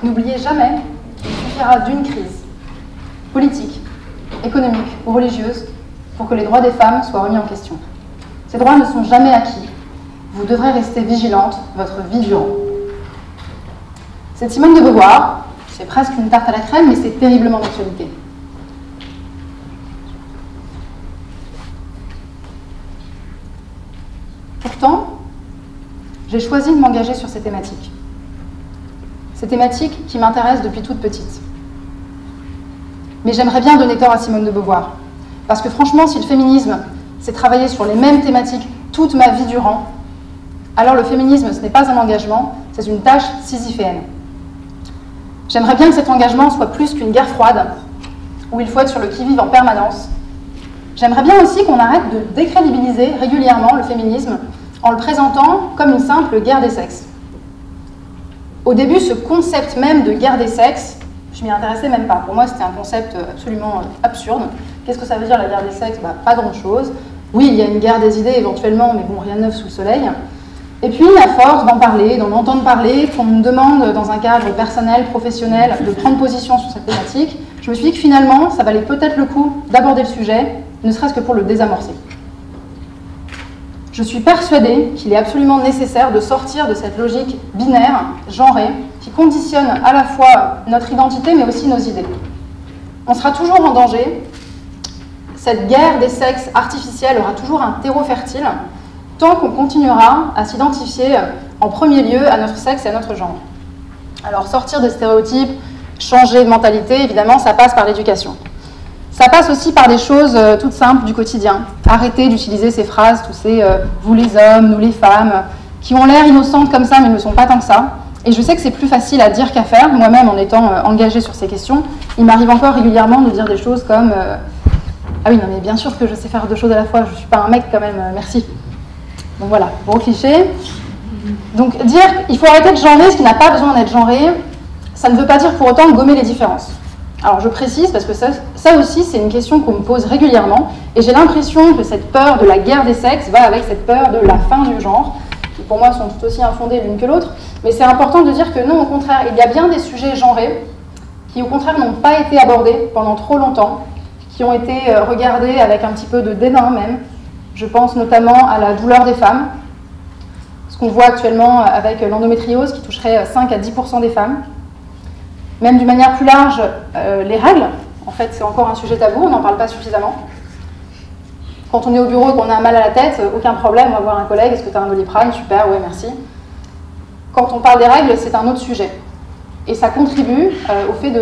N'oubliez jamais qu'il suffira d'une crise, politique, économique ou religieuse, pour que les droits des femmes soient remis en question. Ces droits ne sont jamais acquis. Vous devrez rester vigilante votre vie durant. C'est Simone de Beauvoir, c'est presque une tarte à la crème, mais c'est terriblement d'actualité. Pourtant, j'ai choisi de m'engager sur ces thématiques. Ces thématiques qui m'intéressent depuis toute petite. Mais j'aimerais bien donner tort à Simone de Beauvoir. Parce que franchement, si le féminisme, c'est travailler sur les mêmes thématiques toute ma vie durant, alors le féminisme, ce n'est pas un engagement, c'est une tâche sisyphéenne. J'aimerais bien que cet engagement soit plus qu'une guerre froide, où il faut être sur le qui-vive en permanence. J'aimerais bien aussi qu'on arrête de décrédibiliser régulièrement le féminisme en le présentant comme une simple guerre des sexes. Au début, ce concept même de guerre des sexes, je m'y intéressais même pas. Pour moi, c'était un concept absolument absurde. Qu'est-ce que ça veut dire la guerre des sexes? Pas grand-chose. Oui, il y a une guerre des idées éventuellement, mais bon, rien de neuf sous le soleil. Et puis, à force d'en parler, d'en entendre parler, qu'on me demande dans un cadre personnel, professionnel, de prendre position sur cette thématique, je me suis dit que finalement, ça valait peut-être le coup d'aborder le sujet, ne serait-ce que pour le désamorcer. Je suis persuadée qu'il est absolument nécessaire de sortir de cette logique binaire, genrée, qui conditionne à la fois notre identité, mais aussi nos idées. On sera toujours en danger. Cette guerre des sexes artificiels aura toujours un terreau fertile, tant qu'on continuera à s'identifier en premier lieu à notre sexe et à notre genre. Alors sortir des stéréotypes, changer de mentalité, évidemment, ça passe par l'éducation. Ça passe aussi par des choses toutes simples du quotidien. Arrêter d'utiliser ces phrases, tous ces « vous les hommes, nous les femmes », qui ont l'air innocentes comme ça, mais ne sont pas tant que ça. Et je sais que c'est plus facile à dire qu'à faire. Moi-même, en étant engagée sur ces questions, il m'arrive encore régulièrement de dire des choses comme ah oui, non mais bien sûr que je sais faire deux choses à la fois, je ne suis pas un mec quand même, merci ». Donc voilà, gros cliché. Donc dire qu'il faut arrêter de genrer ce qui n'a pas besoin d'être genré, ça ne veut pas dire pour autant gommer les différences. Alors je précise parce que ça aussi c'est une question qu'on me pose régulièrement et j'ai l'impression que cette peur de la guerre des sexes va avec cette peur de la fin du genre, qui pour moi sont tout aussi infondées l'une que l'autre, mais c'est important de dire que non, au contraire, il y a bien des sujets genrés qui au contraire n'ont pas été abordés pendant trop longtemps, qui ont été regardés avec un petit peu de dédain même. Je pense notamment à la douleur des femmes, ce qu'on voit actuellement avec l'endométriose qui toucherait 5 à 10% des femmes. Même d'une manière plus large, les règles, en fait, c'est encore un sujet tabou, on n'en parle pas suffisamment. Quand on est au bureau et qu'on a un mal à la tête, aucun problème, on va voir un collègue, est-ce que tu as un Doliprane? Super, ouais, merci. Quand on parle des règles, c'est un autre sujet. Et ça contribue au fait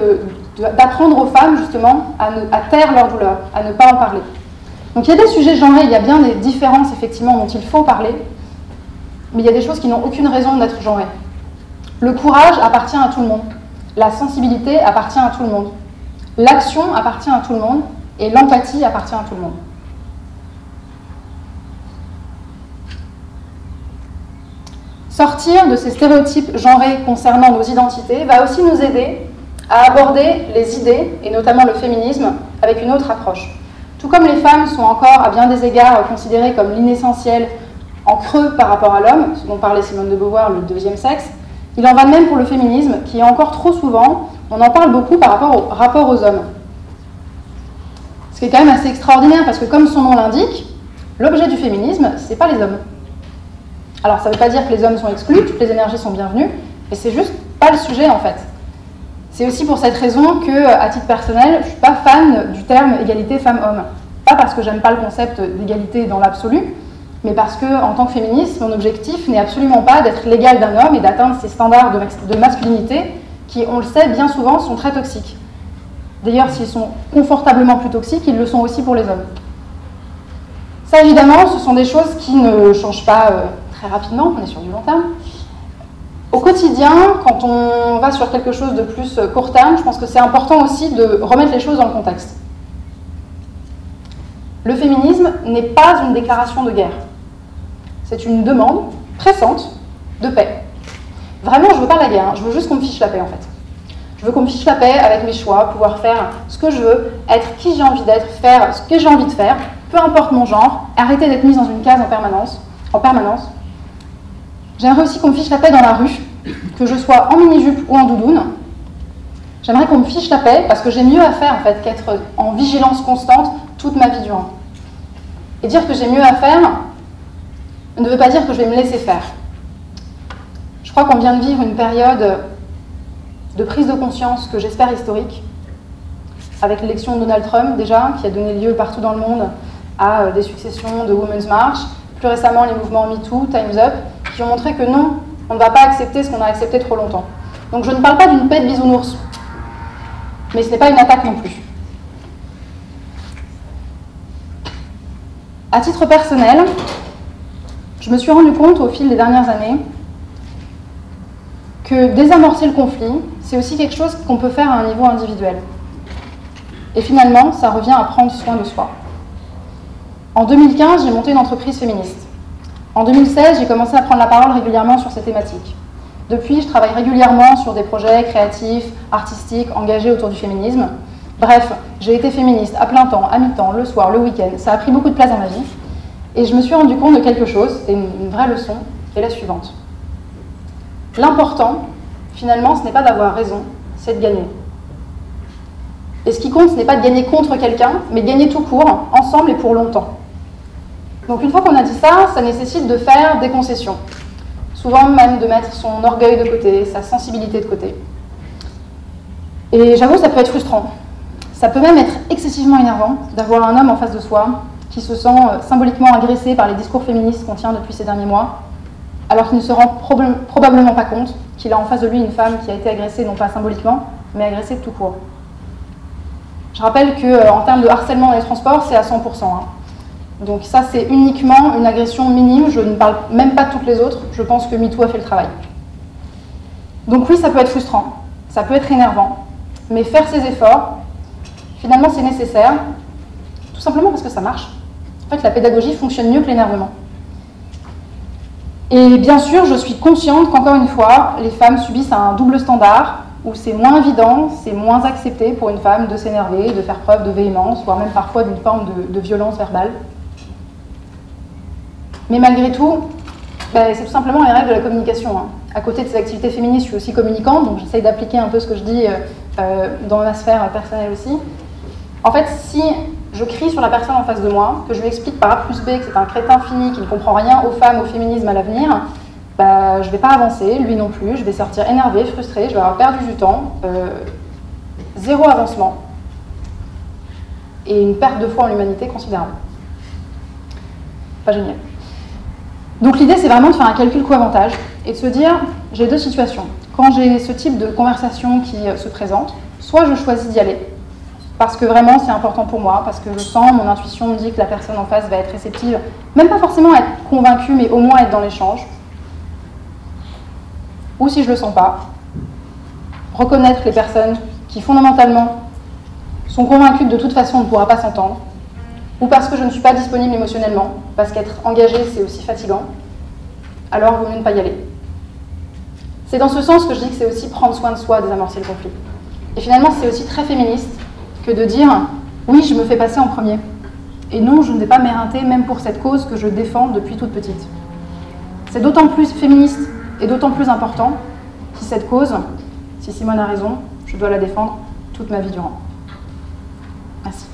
d'apprendre aux femmes, justement, à taire leur douleur, à ne pas en parler. Donc il y a des sujets genrés, il y a bien des différences, effectivement, dont il faut parler, mais il y a des choses qui n'ont aucune raison d'être genrées. Le courage appartient à tout le monde. La sensibilité appartient à tout le monde. L'action appartient à tout le monde. Et l'empathie appartient à tout le monde. Sortir de ces stéréotypes genrés concernant nos identités va aussi nous aider à aborder les idées, et notamment le féminisme, avec une autre approche. Tout comme les femmes sont encore, à bien des égards, considérées comme l'inessentiel en creux par rapport à l'homme, ce dont parlait Simone de Beauvoir, le deuxième sexe, il en va de même pour le féminisme, qui est encore trop souvent, on en parle beaucoup par rapport aux hommes. Ce qui est quand même assez extraordinaire, parce que comme son nom l'indique, l'objet du féminisme, c'est pas les hommes. Alors ça ne veut pas dire que les hommes sont exclus, toutes les énergies sont bienvenues, mais c'est juste pas le sujet en fait. C'est aussi pour cette raison que, à titre personnel, je ne suis pas fan du terme égalité femmes-hommes. Pas parce que j'aime pas le concept d'égalité dans l'absolu, mais parce que, en tant que féministe, mon objectif n'est absolument pas d'être l'égal d'un homme et d'atteindre ces standards de masculinité qui, on le sait, bien souvent sont très toxiques. D'ailleurs, s'ils sont confortablement plus toxiques, ils le sont aussi pour les hommes. Ça, évidemment, ce sont des choses qui ne changent pas très rapidement, on est sur du long terme. Au quotidien, quand on va sur quelque chose de plus court terme, je pense que c'est important aussi de remettre les choses dans le contexte. Le féminisme n'est pas une déclaration de guerre. C'est une demande pressante de paix. Vraiment, je ne veux pas la guerre, hein. Je veux juste qu'on me fiche la paix en fait. Je veux qu'on me fiche la paix avec mes choix, pouvoir faire ce que je veux, être qui j'ai envie d'être, faire ce que j'ai envie de faire, peu importe mon genre, arrêter d'être mise dans une case en permanence. J'aimerais aussi qu'on me fiche la paix dans la rue, que je sois en mini-jupe ou en doudoune, J'aimerais qu'on me fiche la paix parce que j'ai mieux à faire en fait qu'être en vigilance constante toute ma vie durant. Et dire que j'ai mieux à faire ne veut pas dire que je vais me laisser faire. Je crois qu'on vient de vivre une période de prise de conscience que j'espère historique, avec l'élection de Donald Trump déjà, qui a donné lieu partout dans le monde à des successions de Women's March, plus récemment les mouvements MeToo, Time's Up, qui ont montré que non, on ne va pas accepter ce qu'on a accepté trop longtemps. Donc je ne parle pas d'une paix de bisounours, mais ce n'est pas une attaque non plus. À titre personnel, je me suis rendu compte au fil des dernières années que désamorcer le conflit, c'est aussi quelque chose qu'on peut faire à un niveau individuel. Et finalement, ça revient à prendre soin de soi. En 2015, j'ai monté une entreprise féministe. En 2016, j'ai commencé à prendre la parole régulièrement sur ces thématiques. Depuis, je travaille régulièrement sur des projets créatifs, artistiques, engagés autour du féminisme. Bref, j'ai été féministe à plein temps, à mi-temps, le soir, le week-end. Ça a pris beaucoup de place dans ma vie. Et je me suis rendu compte de quelque chose, c'est une vraie leçon, qui est la suivante. L'important, finalement, ce n'est pas d'avoir raison, c'est de gagner. Et ce qui compte, ce n'est pas de gagner contre quelqu'un, mais de gagner tout court, ensemble et pour longtemps. Donc une fois qu'on a dit ça, ça nécessite de faire des concessions. Souvent même de mettre son orgueil de côté, sa sensibilité de côté. Et j'avoue, ça peut être frustrant. Ça peut même être excessivement énervant d'avoir un homme en face de soi qui se sent symboliquement agressé par les discours féministes qu'on tient depuis ces derniers mois, alors qu'il ne se rend probablement pas compte qu'il a en face de lui une femme qui a été agressée non pas symboliquement, mais agressée de tout court. Je rappelle qu'en termes de harcèlement dans les transports, c'est à 100%. Donc ça, c'est uniquement une agression minime, je ne parle même pas de toutes les autres, je pense que MeToo a fait le travail. Donc oui, ça peut être frustrant, ça peut être énervant, mais faire ces efforts, finalement c'est nécessaire, tout simplement parce que ça marche. En fait, la pédagogie fonctionne mieux que l'énervement. Et bien sûr, je suis consciente qu'encore une fois, les femmes subissent un double standard, où c'est moins évident, c'est moins accepté pour une femme de s'énerver, de faire preuve de véhémence, voire même parfois d'une forme de violence verbale. Mais malgré tout, c'est tout simplement les règles de la communication. À côté de ces activités féministes, je suis aussi communicante, donc j'essaye d'appliquer un peu ce que je dis dans ma sphère personnelle aussi. En fait, si je crie sur la personne en face de moi, que je lui explique par A plus B que c'est un crétin fini, qui ne comprend rien aux femmes, au féminisme, à l'avenir, je ne vais pas avancer, lui non plus, je vais sortir énervée, frustrée, je vais avoir perdu du temps, zéro avancement, et une perte de foi en l'humanité considérable. Pas génial. Donc l'idée, c'est vraiment de faire un calcul coût-avantage et de se dire, j'ai deux situations. Quand j'ai ce type de conversation qui se présente, soit je choisis d'y aller, parce que vraiment c'est important pour moi, parce que je sens, mon intuition me dit que la personne en face va être réceptive, même pas forcément être convaincue, mais au moins être dans l'échange. Ou si je ne le sens pas, reconnaître les personnes qui fondamentalement sont convaincues que de toute façon on ne pourra pas s'entendre, ou parce que je ne suis pas disponible émotionnellement, parce qu'être engagé c'est aussi fatigant, alors il vaut mieux ne pas y aller. C'est dans ce sens que je dis que c'est aussi prendre soin de soi, désamorcer le conflit. Et finalement c'est aussi très féministe que de dire « oui, je me fais passer en premier ». Et non, je ne vais pas m'éreinter même pour cette cause que je défends depuis toute petite. C'est d'autant plus féministe et d'autant plus important si cette cause, si Simone a raison, je dois la défendre toute ma vie durant. Merci.